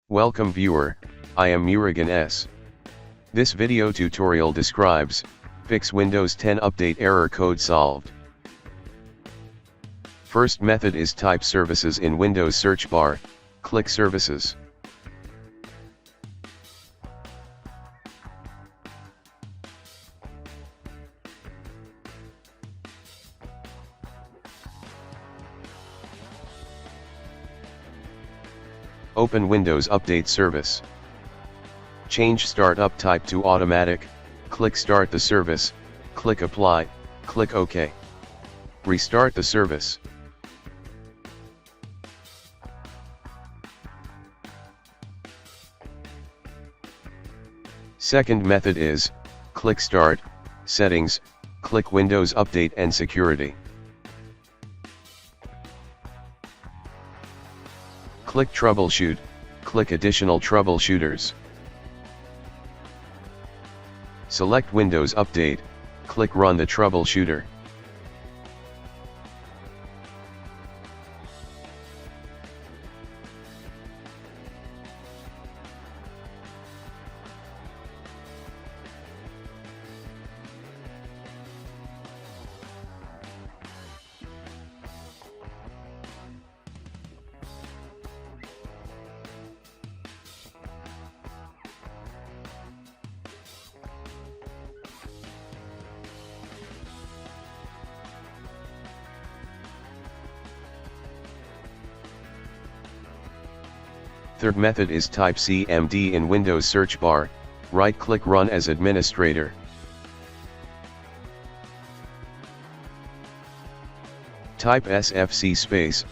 Welcome viewer, I am Murugan S. This video tutorial describes, fix Windows 10 update error code solved. First method is type services in Windows search bar, click services. Open Windows Update Service. Change Startup Type to Automatic, click Start the service, click Apply, click OK. Restart the service. Second method is, click Start, Settings, click Windows Update and Security. Click Troubleshoot, click Additional Troubleshooters. Select Windows Update, click Run the Troubleshooter. Third method is type CMD in Windows search bar, right-click Run as administrator. Type sfc/scanno.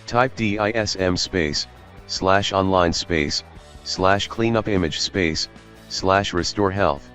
Type dism/online/cleanupimage/restore health.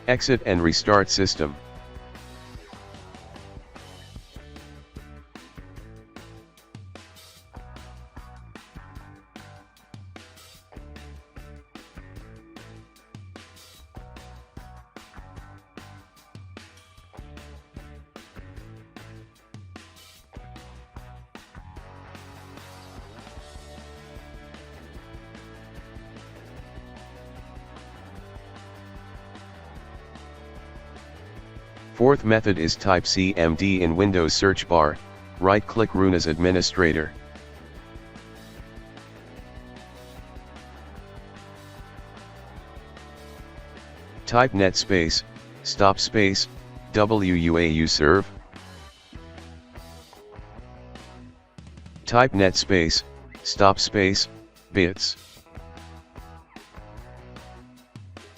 Exit and restart system. Fourth method is type CMD in Windows search bar, right-click Run as administrator. Type net space, stop space, WUAU serve. Type net space, stop space, bits.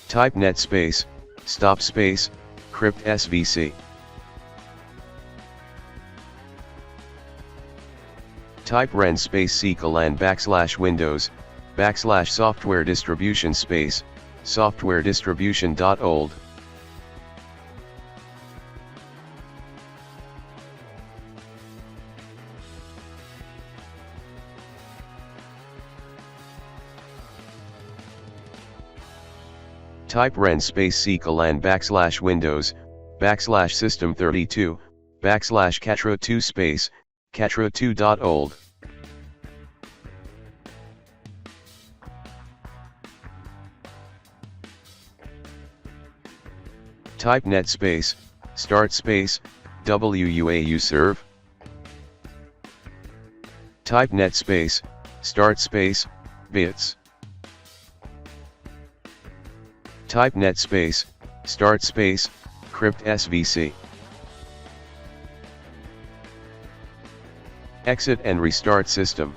Type net space, stop space, crypt svc. Type ren space ccolan /windows, /software distribution space, software distribution.old. Type ren space ccolan /windows, /system32, /catro2 space, catro2.old. Type net space, start space, WUAU serve. Type net space, start space, bits. Type net space, start space, crypt svc. Exit and restart system.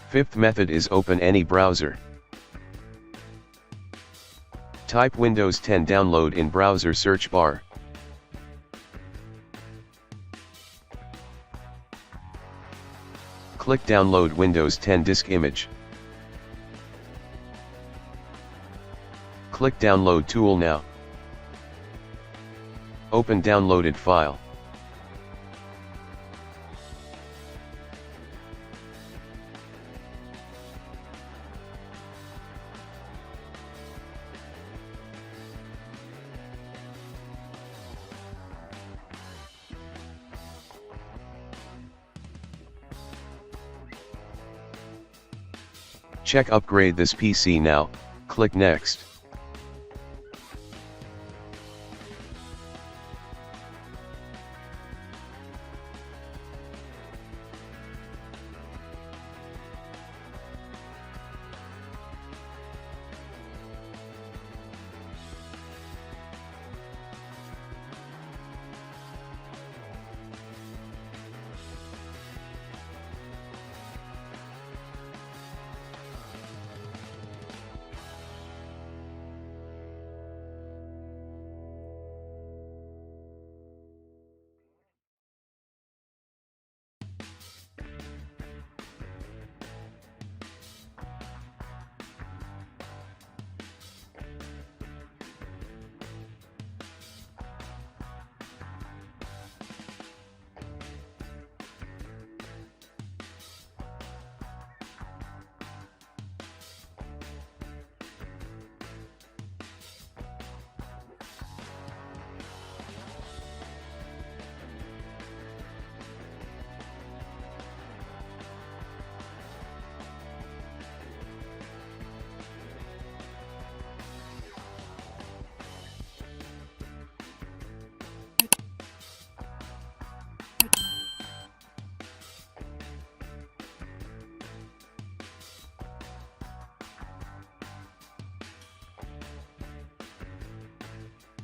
Fifth method is open any browser. Type Windows 10 download in browser search bar. Click download Windows 10 disk image. Click download tool now. Open downloaded file. Check upgrade this PC now, click next.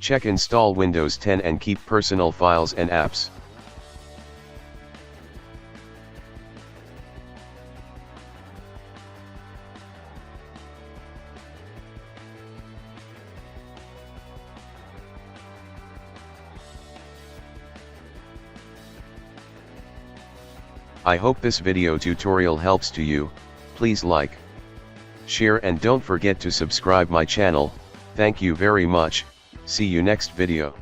Check install Windows 10 and keep personal files and apps. I hope this video tutorial helps to you. Please like, share and don't forget to subscribe my channel. Thank you very much. See you next video.